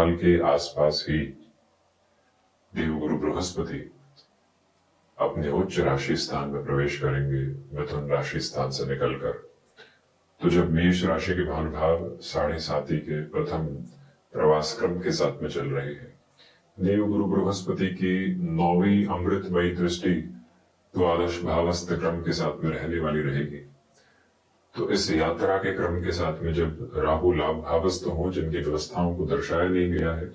साल के आसपास ही देवगुरु बृहस्पति अपने उच्च राशि स्थान में प्रवेश करेंगे, मिथुन राशि स्थान से निकलकर। तो जब मेष राशि के भानुभाव 7.5 के प्रथम प्रवास क्रम के साथ में चल रहे हैं, देवगुरु बृहस्पति की 9वीं अमृतमयी दृष्टि द्वादश भावस्थ क्रम के साथ में रहने वाली रहेगी। तो इस यात्रा के क्रम के साथ में जब राहु लाभ भावस्थ हो, जिनकी व्यवस्थाओं को दर्शाया नहीं गया है,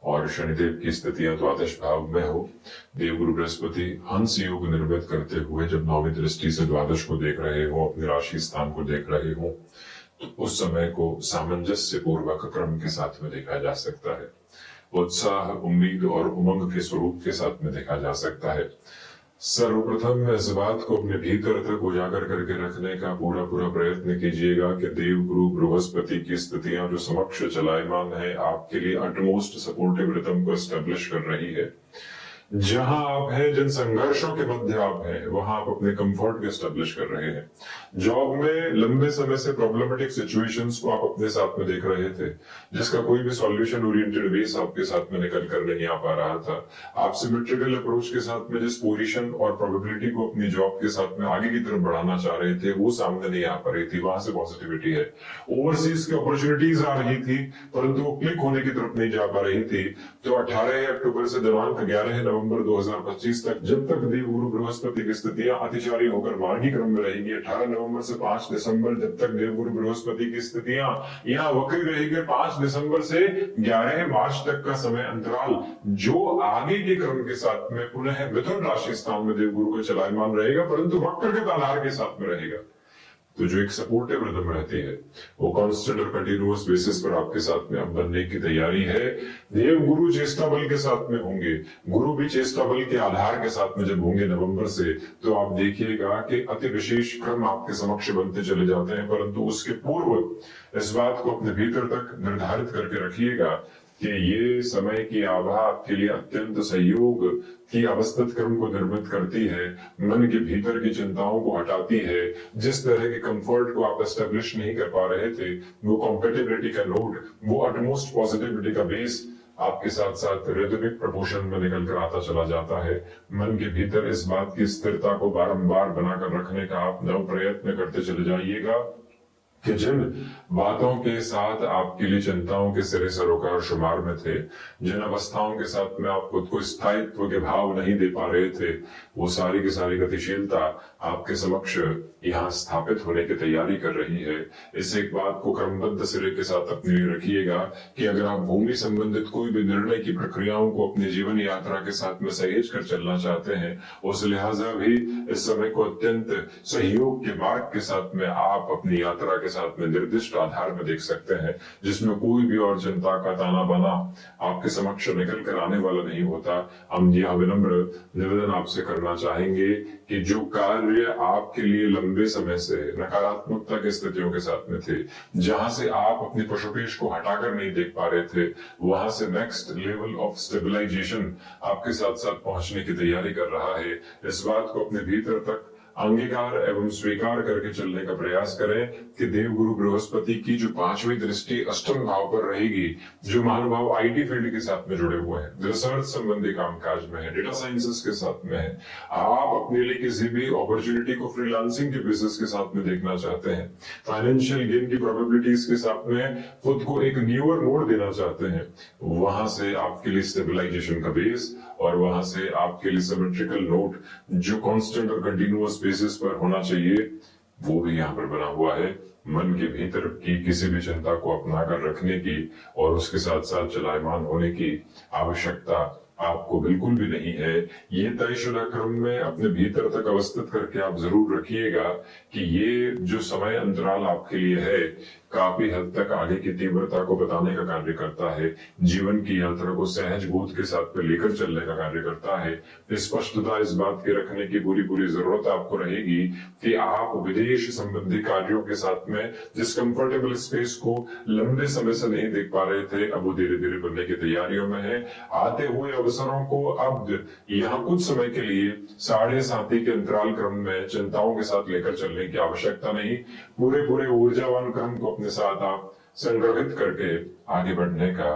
और शनिदेव की स्थितियां द्वादश भाव में हो, देवगुरु बृहस्पति हंस योग निर्मित करते हुए जब 9वीं दृष्टि से द्वादश को देख रहे हो, अपने राशि स्थान को देख रहे हो, तो उस समय को सामंजस्य पूर्वक क्रम के साथ में देखा जा सकता है। उत्साह, उम्मीद और उमंग के स्वरूप के साथ में देखा जा सकता है। सर्वप्रथम इस बात को अपने भीतर तक उजागर करके रखने का पूरा प्रयत्न कीजिएगा कि देवगुरु बृहस्पति की स्थितियां जो समक्ष चलायमान है, आपके लिए अटमोस्ट सपोर्टिव रिदम को एस्टेब्लिश कर रही है। जहां आप हैं, जिन संघर्षों के मध्य आप हैं, वहां आप अपने कंफर्ट को एस्टेब्लिश कर रहे हैं। जॉब में लंबे समय से प्रॉब्लमेटिक सिचुएशंस को आप अपने साथ में देख रहे थे, जिसका कोई भी सॉल्यूशन ओरिएंटेड बेस आपके साथ में निकल कर नहीं आ पा रहा था। आप सिमेट्रिकल अप्रोच के साथ में जिस पोजीशन और प्रोबेबिलिटी को अपनी जॉब के साथ में आगे की तरफ बढ़ाना चाह रहे थे, वो सामने नहीं आ पा रही थी। वहां से पॉजिटिविटी है। ओवरसीज की अपॉर्चुनिटीज आ रही थी, परंतु वो क्लिक होने की तरफ नहीं जा पा रही थी। तो 18 अक्टूबर से दिनांक 11 नवंबर 2025 तक, जब तक देवगुरु बृहस्पति की स्थितियां अतिचारी होकर मार्गी क्रम में रहेंगी, 18 नवंबर से 5 दिसंबर, जब तक देवगुरु बृहस्पति की स्थितियां यहाँ वक्री रहेगी, 5 दिसंबर से 11 मार्च तक का समय अंतराल, जो आगे के क्रम के साथ में पुनः मिथुन राशि स्थान में देवगुरु का चलायमान रहेगा, परंतु वक्र के आधार के साथ में रहेगा। तो जो एक सपोर्टिव रिदम रहती है, वो कांस्टेंट और कंटिन्यूअस बेसिस पर आपके साथ में अब बनने की तैयारी है। देव गुरु चेष्टा बल के साथ में होंगे, गुरु भी चेष्टा बल के आधार के साथ में जब होंगे नवंबर से, तो आप देखिएगा कि अति विशेष क्रम आपके समक्ष बनते चले जाते हैं। परंतु उसके पूर्व इस बात को अपने भीतर तक निर्धारित करके रखिएगा कि ये समय की आभा आपके लिए अत्यंत सहयोग की अवस्थित क्रम को निर्मित करती है, मन के भीतर की चिंताओं को हटाती है। जिस तरह के कंफर्ट को आप एस्टेब्लिश नहीं कर पा रहे थे, वो कॉम्पेटिबिलिटी का नोड, वो अटमोस्ट पॉजिटिविटी का बेस आपके साथ साथ रिदमिक प्रपोर्शन में निकल कर आता चला जाता है। मन के भीतर इस बात की स्थिरता को बारंबार बनाकर रखने का आप नव प्रयत्न करते चले जाइएगा कि जिन बातों के साथ आपके लिए चिंताओं के सिरे सरोकार शुमार में थे, जिन अवस्थाओं के साथ में आप खुद को स्थायित्व के भाव नहीं दे पा रहे थे, वो सारी की सारी गतिशीलता आपके समक्ष यहाँ स्थापित होने की तैयारी कर रही है। इस एक बात को क्रमबद्ध सिरे के साथ अपने लिए रखिएगा कि अगर आप भूमि संबंधित कोई भी निर्णय की प्रक्रियाओं को अपनी जीवन यात्रा के साथ में सहेज कर चलना चाहते हैं, उस लिहाजा भी इस समय को अत्यंत सहयोग के मार्ग के साथ में आप अपनी यात्रा के साथ में निर्दिष्ट आधार में देख सकते हैं, जिसमें कोई भी और चिंता का ताना बाना आपके समक्ष निकल कर आने वाला नहीं होता। हम यह विनम्र निवेदन आपसे करना चाहेंगे कि जो कार्य आपके लिए लंबे समय से नकारात्मकता की स्थितियों के साथ में थे, जहां से आप अपनी पशुपेश को हटाकर नहीं देख पा रहे थे, वहां से नेक्स्ट लेवल ऑफ स्टेबलाइजेशन आपके साथ साथ पहुंचने की तैयारी कर रहा है। इस बात को अपने भीतर तक अंगीकार एवं स्वीकार करके चलने का प्रयास करें कि देवगुरु बृहस्पति की जो 5वीं दृष्टि अष्टम भाव पर रहेगी, जो महानुभाव आईटी फील्ड के साथ में जुड़े हुए हैं, रिसर्च संबंधी कामकाज में है, डेटा साइंसेस के साथ में है, आप अपने लिए किसी भी अपॉर्चुनिटी को फ्रीलांसिंग के बेसिस के साथ में देखना चाहते हैं, फाइनेंशियल गेन की प्रोबेबिलिटीज के साथ में खुद को एक न्यूअर मोड देना चाहते हैं, वहां से आपके लिए स्टेबलाइजेशन का बेस और वहां से आपके लिए सिमेट्रिकल नोट जो कांस्टेंट और कंटिन्यूअस बेसिस पर होना चाहिए, वो भी यहाँ पर बना हुआ है। मन के भीतर की किसी भी चिंता को अपना कर रखने की और उसके साथ साथ चलायमान होने की आवश्यकता आपको बिल्कुल भी नहीं है। ये तयशुदा क्रम में अपने भीतर तक अवस्थित करके आप जरूर रखिएगा कि ये जो समय अंतराल आपके लिए है, काफी हद तक आगे की तीव्रता को बताने का कार्य करता है, जीवन की यात्रा को सहज बोध के साथ पे लेकर चलने का कार्य करता है। स्पष्टता इस बात की रखने की पूरी जरूरत आपको रहेगी कि आप विदेश संबंधी कार्यों के साथ में जिस कंफर्टेबल स्पेस को लंबे समय से नहीं देख पा रहे थे, अब वो धीरे धीरे बनने की तैयारियों में है। आते हुए अवसरों को अब यहाँ कुछ समय के लिए 7.5 के अंतराल क्रम में चिंताओं के साथ लेकर चलने की आवश्यकता नहीं। पूरे ऊर्जावान क्रम को अपने साथ आप संग्रहित करके आगे बढ़ने का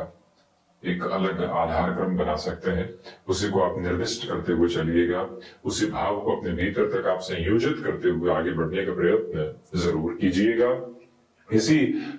एक अलग आधार क्रम बना सकते हैं, उसी को आप निर्दिष्ट करते हुए चलिएगा। उसी भाव को अपने भीतर तक आप संयोजित करते हुए आगे बढ़ने का प्रयत्न जरूर कीजिएगा। इसी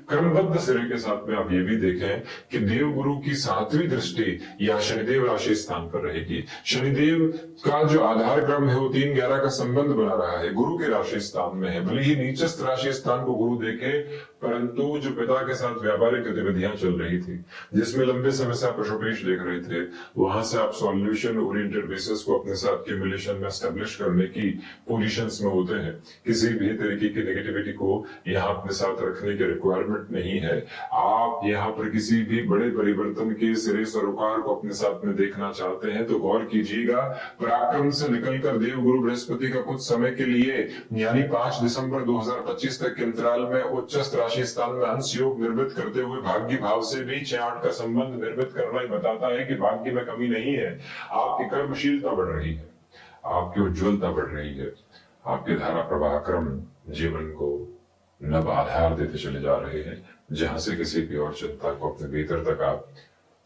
क्रमबद्ध सिरे के साथ में आप ये भी देखें कि देव गुरु की 7वीं दृष्टि या शनिदेव राशि स्थान पर रहेगी। शनिदेव का जो आधार क्रम है वो 3-11 का संबंध बना रहा है, गुरु के राशि स्थान में है। भले ही नीचस्थ राशि स्थान को गुरु देखे, परंतु जो पिता के साथ व्यापारिक गतिविधियां चल रही थी, जिसमें लंबे समय से आप पशुपेश देख रहे थे, वहां से आप सॉल्यूशन ओरिएंटेड बेसिस को अपने साथ क्यूमुलेशन में एस्टेब्लिश करने की पोजीशंस में होते हैं। किसी भी तरीके की नेगेटिविटी को यहाँ अपने साथ रखने की रिक्वायरमेंट नहीं है। आप यहाँ पर किसी भी बड़े परिवर्तन के सिरे सरोकार को अपने साथ में देखना चाहते हैं तो गौर कीजिएगा, पराक्रम से निकलकर देव गुरु बृहस्पति का कुछ समय के लिए यानी 5 दिसंबर 2025 तक के अंतराल में उच्चस्थ राशि स्थान में अंश योग निर्मित करते हुए भाग्य भाव से भी 6-8 का संबंध निर्मित करना ही बताता है कि भाग्य में कमी नहीं है। आपकी कर्मशीलता बढ़ रही है, आपकी उज्ज्वलता बढ़ रही है, आपके धारा प्रवाह क्रम जीवन को नव आधार देते चले जा रहे हैं, जहां से किसी भी और चिंता को अपने भीतर तक आप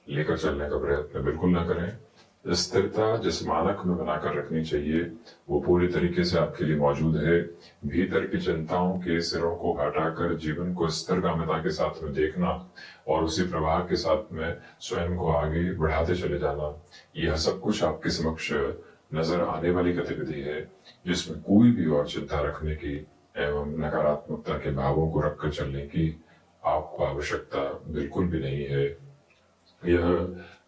लेकर चलने का प्रयत्न बिल्कुल ना करें। स्थिरता जिस मानक में बनाकर रखनी चाहिए वो पूरी तरीके से आपके लिए मौजूद है। भीतर की चिंताओं के सिरों को हटाकर जीवन को स्थिरगामिता के साथ में देखना और उसी प्रवाह के साथ में स्वयं को आगे बढ़ाते चले जाना, यह सब कुछ आपके समक्ष नजर आने वाली गतिविधि है, जिसमें कोई भी और चिंता रखने की एवं नकारात्मकता के भावों को रखकर चलने की आपको आवश्यकता बिल्कुल भी नहीं है। यह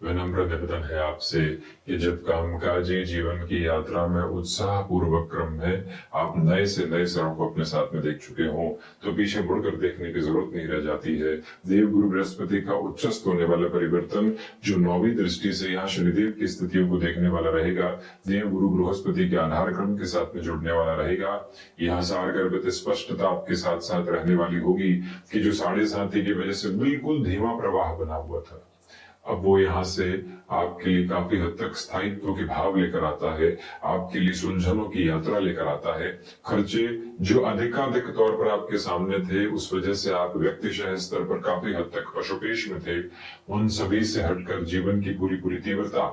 विनम्र निवेदन है आपसे कि जब कामकाजी जीवन की यात्रा में उत्साह पूर्वक क्रम में आप नए से नए सरों को अपने साथ में देख चुके हो तो पीछे मुड़कर देखने की जरूरत नहीं रह जाती है। देव गुरु बृहस्पति का उच्चस्थ होने वाला परिवर्तन जो 9वीं दृष्टि से यहाँ शनिदेव की स्थितियों को देखने वाला रहेगा, देव गुरु बृहस्पति के आधार क्रम के साथ में जुड़ने वाला रहेगा। यहाँ सारगर्भित स्पष्टता आपके साथ साथ रहने वाली होगी कि जो 7.5 की वजह से बिल्कुल धीमा प्रवाह बना हुआ था, अब वो यहाँ से आपके लिए काफी हद तक स्थायित्व के भाव लेकर आता है, आपके लिए सुलझनों की यात्रा लेकर आता है। खर्चे जो अधिकाधिक तौर पर आपके सामने थे, उस वजह से आप व्यक्तिशः स्तर पर काफी हद तक पशुपेश में थे, उन सभी से हटकर जीवन की पूरी तीव्रता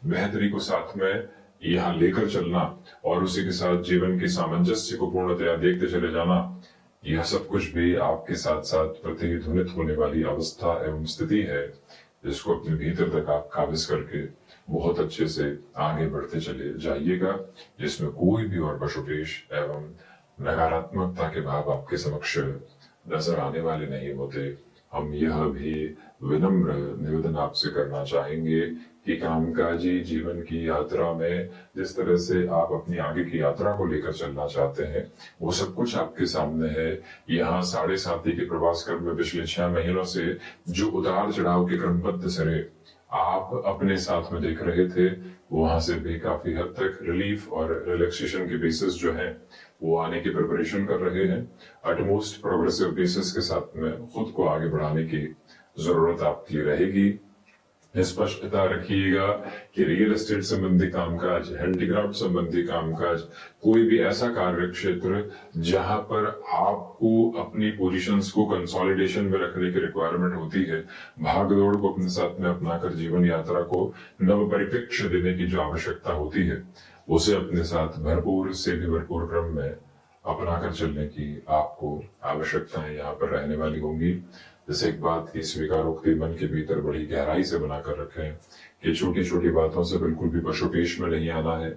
बेहतरी को साथ में यहाँ लेकर चलना और उसी के साथ जीवन के सामंजस्य को पूर्णतया देखते चले जाना, यह सब कुछ भी आपके साथ साथ प्रतिध्वनित होने वाली अवस्था एवं स्थिति है, जिसको अपने भीतर तक आप काबिज करके बहुत अच्छे से आगे बढ़ते चले जाइएगा, जिसमें कोई भी और पशुपेश एवं नकारात्मकता के भाव आपके समक्ष नजर आने वाले नहीं होते। हम यह भी विनम्र निवेदन आपसे करना चाहेंगे कि कामकाजी जीवन की यात्रा में जिस तरह से आप अपनी आगे की यात्रा को लेकर चलना चाहते हैं, वो सब कुछ आपके सामने है। यहाँ 7.5 के प्रवास क्रम में पिछले 6 महीनों से जो उतार चढ़ाव के क्रमबद्ध सिरे आप अपने साथ में देख रहे थे, वहां से भी काफी हद तक रिलीफ और रिलैक्सेशन के बेसिस जो है वो आने की प्रिपरेशन कर रहे हैं। अटमोस्ट प्रोग्रेसिव बेसिस के साथ में खुद को आगे बढ़ाने की जरूरत आपकी रहेगी। स्पष्टता रखिएगा कि रियल एस्टेट संबंधी कामकाज, हैंडीक्राफ्ट संबंधी कामकाज, कोई भी ऐसा कार्य क्षेत्र जहां पर आपको अपनी पोजीशंस को कंसोलिडेशन में रखने की रिक्वायरमेंट होती है, भागदौड़ को अपने साथ में अपनाकर जीवन यात्रा को नव परिप्रेक्ष्य देने की जो आवश्यकता होती है, उसे अपने साथ भरपूर से भी भरपूर क्रम में अपनाकर चलने की आपको आवश्यकताएं यहाँ पर रहने वाली होंगी। जैसे एक बात की स्वीकारोक्ति मन के भीतर बड़ी गहराई से बनाकर रखें कि छोटी छोटी बातों से बिल्कुल भी पशुपेश में नहीं आना है।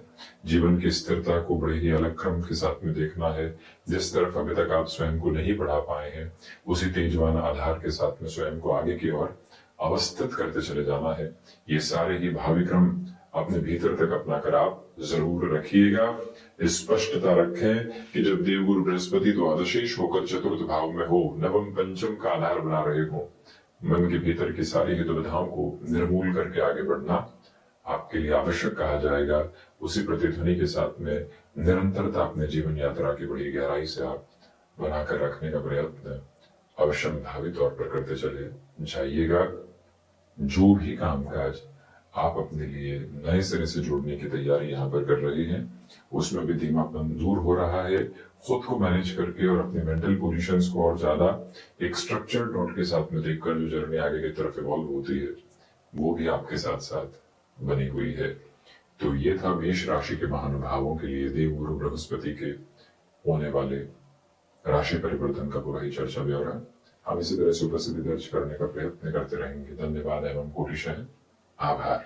जीवन की स्थिरता को बड़े ही अलग क्रम के साथ में देखना है। जिस तरफ अभी तक आप स्वयं को नहीं बढ़ा पाए हैं, उसी तेजवान आधार के साथ में स्वयं को आगे की ओर अवस्थित करते चले जाना है। ये सारे ही भावी क्रम अपने भीतर तक अपनाकर आप जरूर रखिएगा। स्पष्टता रखें कि जब देवगुरु बृहस्पति द्वादशीश होकर चतुर्थ भाव में हो, नवम पंचम का आधार बना रहे हो, मन के भीतर की सारी ही दुविधाओं को निर्मूल करके आगे बढ़ना आपके लिए आवश्यक कहा जाएगा। उसी प्रतिध्वनि के साथ में निरंतरता अपने जीवन यात्रा की बड़ी गहराई से आप बनाकर रखने का प्रयत्न अवश्य भावी तौर पर करते चले जाइएगा। जो भी कामकाज आप अपने लिए नए सिरे से जोड़ने की तैयारी यहाँ पर कर रहे हैं, उसमें भी धीमापन दूर हो रहा है। खुद को मैनेज करके और अपने मेंटल पोजीशंस को और ज्यादा एक स्ट्रक्चर्ड नोट के साथ में देखकर जो जर्नी आगे की तरफ इवॉल्व होती है, वो भी आपके साथ साथ बनी हुई है। तो ये था मेष राशि के महानुभावों के लिए देवगुरु बृहस्पति के होने वाले राशि परिवर्तन का पूरा ही चर्चा ब्यौरा। हम इसी तरह से उपस्थिति दर्ज करने का प्रयत्न करते रहेंगे। धन्यवाद एवं कोटिशः आभार।